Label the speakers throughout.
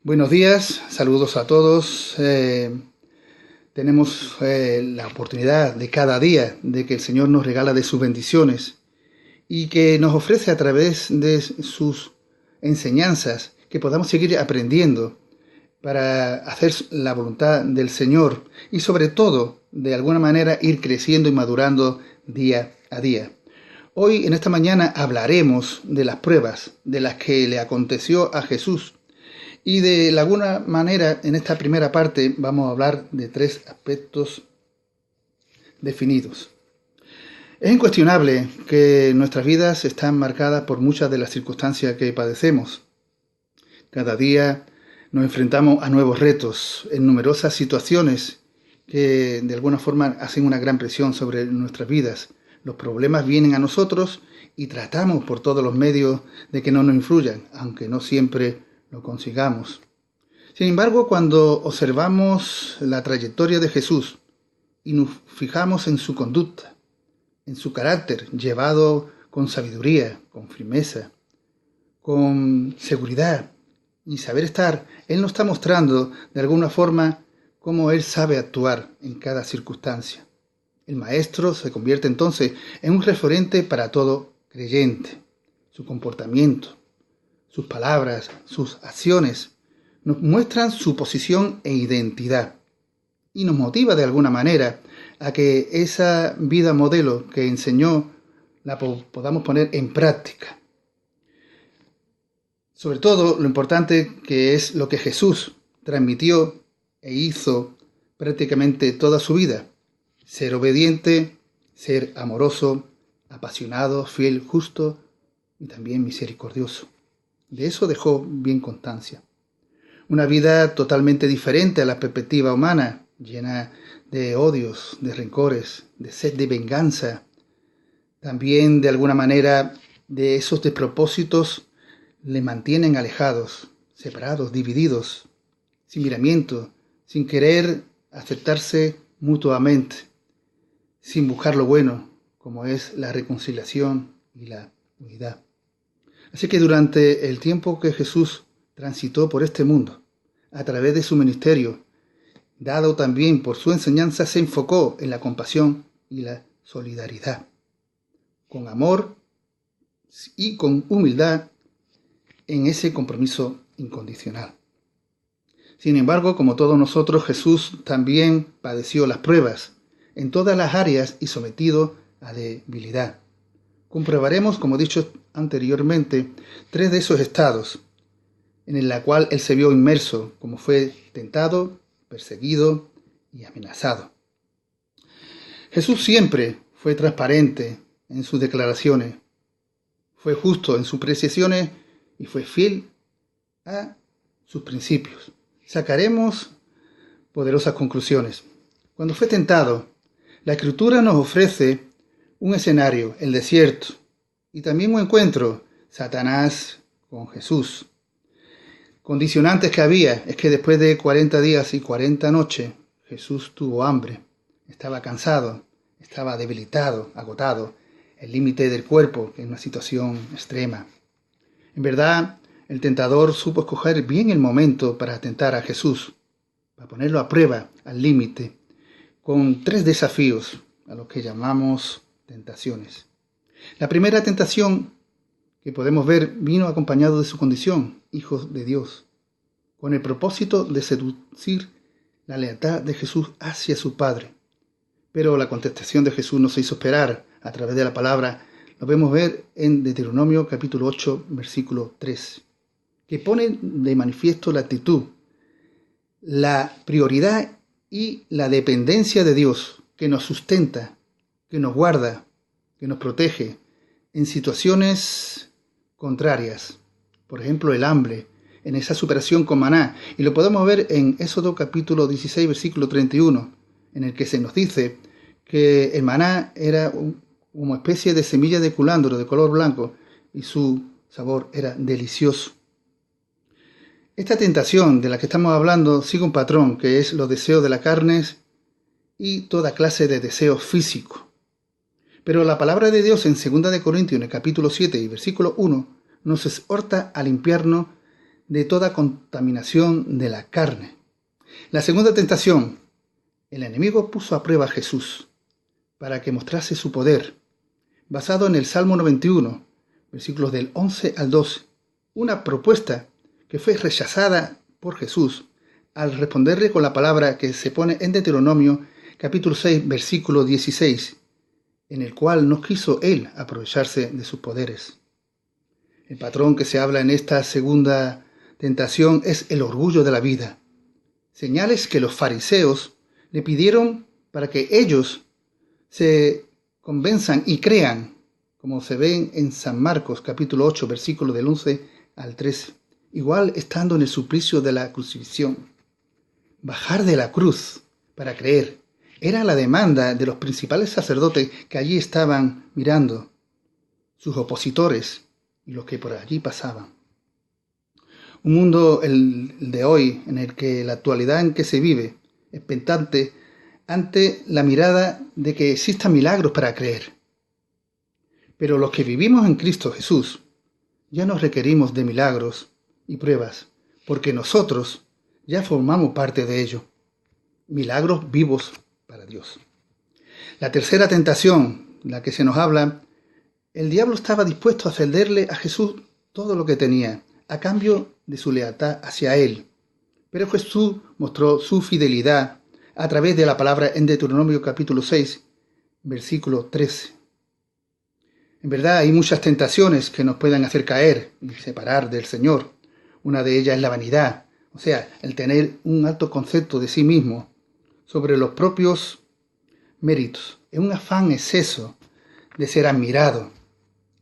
Speaker 1: Buenos días, saludos a todos. Tenemos la oportunidad de cada día de que el Señor nos regala de sus bendiciones y que nos ofrece a través de sus enseñanzas que podamos seguir aprendiendo para hacer la voluntad del Señor y sobre todo, de alguna manera, ir creciendo y madurando día a día. Hoy, en esta mañana, hablaremos de las pruebas de las que le aconteció a Jesús. Y de alguna manera, en esta primera parte, vamos a hablar de tres aspectos definidos. Es incuestionable que nuestras vidas están marcadas por muchas de las circunstancias que padecemos. Cada día nos enfrentamos a nuevos retos en numerosas situaciones que de alguna forma hacen una gran presión sobre nuestras vidas. Los problemas vienen a nosotros y tratamos por todos los medios de que no nos influyan, aunque no siempre lo consigamos. Sin embargo, cuando observamos la trayectoria de Jesús y nos fijamos en su conducta, en su carácter llevado con sabiduría, con firmeza, con seguridad y saber estar, Él nos está mostrando de alguna forma cómo Él sabe actuar en cada circunstancia. El Maestro se convierte entonces en un referente para todo creyente. Su comportamiento, sus palabras, sus acciones, nos muestran su posición e identidad y nos motiva de alguna manera a que esa vida modelo que enseñó la podamos poner en práctica. Sobre todo lo importante que es lo que Jesús transmitió e hizo prácticamente toda su vida: ser obediente, ser amoroso, apasionado, fiel, justo y también misericordioso. De eso dejó bien constancia. Una vida totalmente diferente a la perspectiva humana, llena de odios, de rencores, de sed de venganza. También, de alguna manera, de esos despropósitos le mantienen alejados, separados, divididos, sin miramiento, sin querer aceptarse mutuamente, sin buscar lo bueno, como es la reconciliación y la unidad. Así que durante el tiempo que Jesús transitó por este mundo, a través de su ministerio, dado también por su enseñanza, se enfocó en la compasión y la solidaridad, con amor y con humildad en ese compromiso incondicional. Sin embargo, como todos nosotros, Jesús también padeció las pruebas en todas las áreas y sometido a debilidad. Comprobaremos, como he dicho anteriormente, tres de esos estados en la cual él se vio inmerso, como fue tentado, perseguido y amenazado. Jesús siempre fue transparente en sus declaraciones, fue justo en sus precisiones y fue fiel a sus principios. Sacaremos poderosas conclusiones. Cuando fue tentado, la Escritura nos ofrece un escenario, el desierto, y también un encuentro, Satanás con Jesús. Condicionantes que había es que después de 40 días y 40 noches, Jesús tuvo hambre, estaba cansado, estaba debilitado, agotado, el límite del cuerpo, en una situación extrema. En verdad, el tentador supo escoger bien el momento para tentar a Jesús, para ponerlo a prueba, al límite, con tres desafíos, a los que llamamos tentaciones. La primera tentación que podemos ver vino acompañado de su condición, hijos de Dios, con el propósito de seducir la lealtad de Jesús hacia su Padre. Pero la contestación de Jesús no se hizo esperar. A través de la palabra lo podemos ver en Deuteronomio capítulo 8, versículo 3, que pone de manifiesto la actitud, la prioridad y la dependencia de Dios, que nos sustenta, que nos guarda, que nos protege en situaciones contrarias. Por ejemplo, el hambre, en esa superación con maná. Y lo podemos ver en Éxodo capítulo 16, versículo 31, en el que se nos dice que el maná era una especie de semilla de culándaro de color blanco y su sabor era delicioso. Esta tentación de la que estamos hablando sigue un patrón, que es los deseos de la carne y toda clase de deseos físicos. Pero la palabra de Dios en 2 Corintios, en el capítulo 7 y versículo 1, nos exhorta a limpiarnos de toda contaminación de la carne. La segunda tentación, el enemigo puso a prueba a Jesús para que mostrase su poder, basado en el Salmo 91, versículos del 11 al 12, una propuesta que fue rechazada por Jesús al responderle con la palabra que se pone en Deuteronomio capítulo 6, versículo 16, en el cual no quiso él aprovecharse de sus poderes. El patrón que se habla en esta segunda tentación es el orgullo de la vida, señales que los fariseos le pidieron para que ellos se convenzan y crean, como se ven en San Marcos capítulo 8, versículo del 11 al 13, igual estando en el suplicio de la crucifixión. Bajar de la cruz para creer era la demanda de los principales sacerdotes que allí estaban mirando, sus opositores y los que por allí pasaban. Un mundo, el de hoy, en el que la actualidad en que se vive, expectante ante la mirada de que existan milagros para creer. Pero los que vivimos en Cristo Jesús, ya no requerimos de milagros y pruebas, porque nosotros ya formamos parte de ello. Milagros vivos para Dios. La tercera tentación, la que se nos habla, el diablo estaba dispuesto a cederle a Jesús todo lo que tenía, a cambio de su lealtad hacia él. Pero Jesús mostró su fidelidad a través de la palabra en Deuteronomio capítulo 6, versículo 13. En verdad hay muchas tentaciones que nos pueden hacer caer y separar del Señor. Una de ellas es la vanidad, o sea, el tener un alto concepto de sí mismo sobre los propios méritos. Es un afán exceso de ser admirado,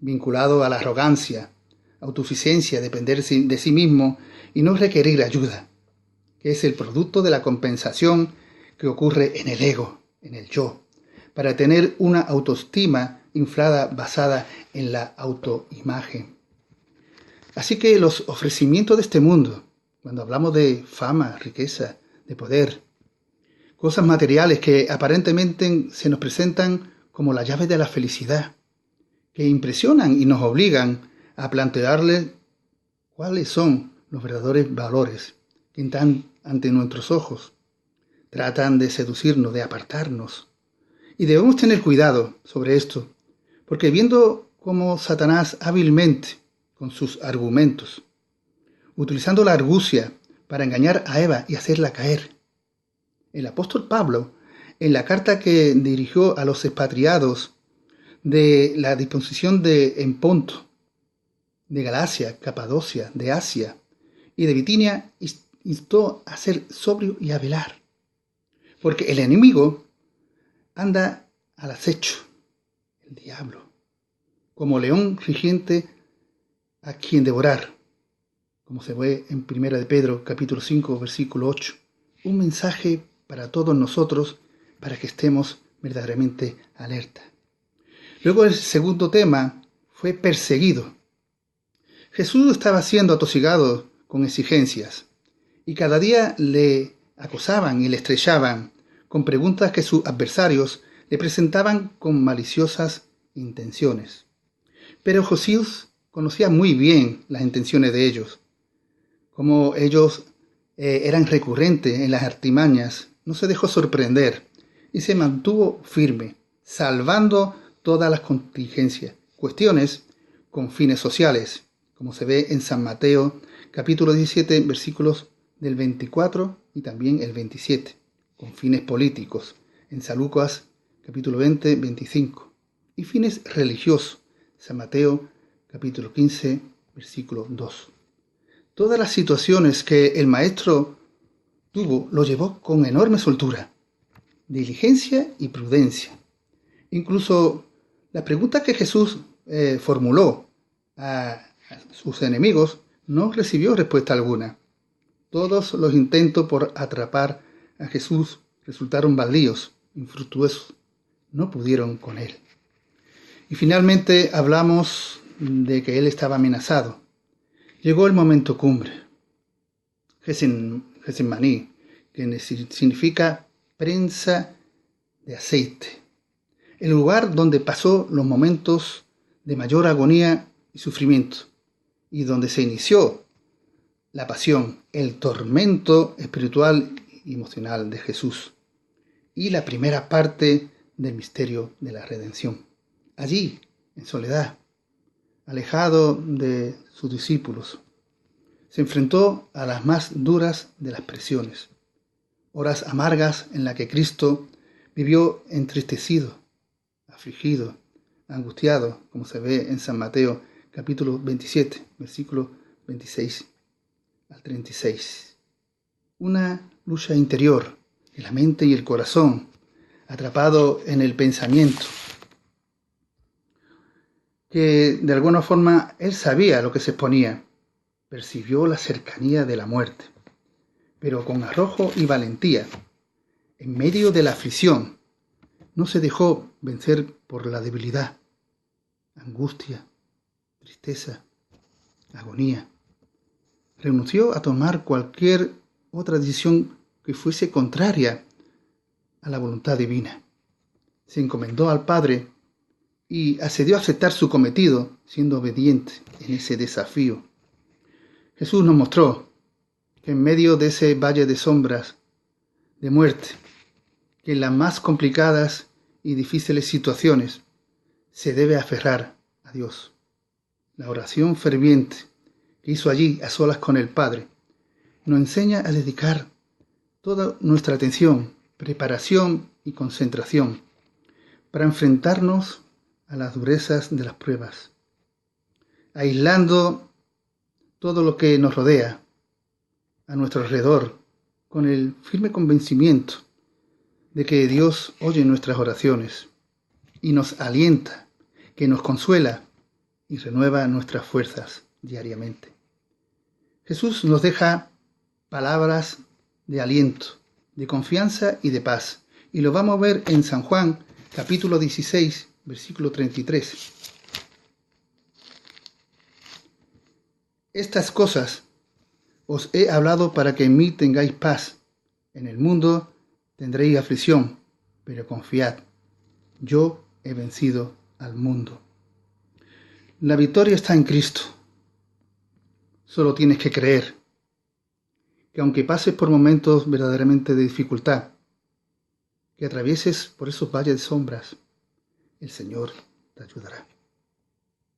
Speaker 1: vinculado a la arrogancia, autosuficiencia, depender de sí mismo y no requerir ayuda, que es el producto de la compensación que ocurre en el ego, en el yo, para tener una autoestima inflada basada en la autoimagen. Así que los ofrecimientos de este mundo, cuando hablamos de fama, riqueza, de poder, cosas materiales que aparentemente se nos presentan como la llave de la felicidad, que impresionan y nos obligan a plantearle cuáles son los verdaderos valores que están ante nuestros ojos. Tratan de seducirnos, de apartarnos. Y debemos tener cuidado sobre esto, porque viendo cómo Satanás hábilmente, con sus argumentos, utilizando la argucia para engañar a Eva y hacerla caer, el apóstol Pablo, en la carta que dirigió a los expatriados de la disposición en Ponto, de Galacia, Capadocia, de Asia y de Bitinia, instó a ser sobrio y a velar, porque el enemigo anda al acecho, el diablo, como león rugiente a quien devorar, como se ve en 1 de Pedro, capítulo 5, versículo 8. Un mensaje para todos nosotros, para que estemos verdaderamente alerta. Luego el segundo tema fue perseguido. Jesús estaba siendo atosigado con exigencias, y cada día le acosaban y le estrellaban con preguntas que sus adversarios le presentaban con maliciosas intenciones. Pero Jesús conocía muy bien las intenciones de ellos. Como ellos eran recurrentes en las artimañas, no se dejó sorprender y se mantuvo firme, salvando todas las contingencias, cuestiones con fines sociales, como se ve en San Mateo, capítulo 17, versículos del 24 y también el 27, con fines políticos, en San Lucas, capítulo 20, 25, y fines religiosos, San Mateo, capítulo 15, versículo 2. Todas las situaciones que el maestro tuvo lo llevó con enorme soltura, diligencia y prudencia. Incluso la pregunta que Jesús formuló a sus enemigos no recibió respuesta alguna. Todos los intentos por atrapar a Jesús resultaron baldíos, infructuosos. No pudieron con él. Y finalmente hablamos de que él estaba amenazado. Llegó el momento cumbre. Getsemaní, que significa prensa de aceite. El lugar donde pasó los momentos de mayor agonía y sufrimiento, y donde se inició la pasión, el tormento espiritual y emocional de Jesús y la primera parte del misterio de la redención. Allí, en soledad, alejado de sus discípulos, se enfrentó a las más duras de las presiones, horas amargas en las que Cristo vivió entristecido, afligido, angustiado, como se ve en San Mateo capítulo 27, versículos 26 al 36. Una lucha interior de la mente y el corazón, atrapado en el pensamiento, que de alguna forma él sabía lo que se exponía, percibió la cercanía de la muerte, pero con arrojo y valentía, en medio de la aflicción, no se dejó vencer por la debilidad, angustia, tristeza, agonía. Renunció a tomar cualquier otra decisión que fuese contraria a la voluntad divina. Se encomendó al Padre y accedió a aceptar su cometido, siendo obediente en ese desafío. Jesús nos mostró que en medio de ese valle de sombras, de muerte, que en las más complicadas y difíciles situaciones se debe aferrar a Dios. La oración ferviente que hizo allí a solas con el Padre nos enseña a dedicar toda nuestra atención, preparación y concentración para enfrentarnos a las durezas de las pruebas, aislando todo lo que nos rodea a nuestro alrededor con el firme convencimiento de que Dios oye nuestras oraciones y nos alienta, que nos consuela y renueva nuestras fuerzas diariamente. Jesús nos deja palabras de aliento, de confianza y de paz. Y lo vamos a ver en San Juan, capítulo 16, versículo 33. Estas cosas os he hablado para que en mí tengáis paz. En el mundo tendréis aflicción, pero confiad, yo he vencido al mundo. La victoria está en Cristo. Solo tienes que creer que aunque pases por momentos verdaderamente de dificultad, que atravieses por esos valles de sombras, el Señor te ayudará.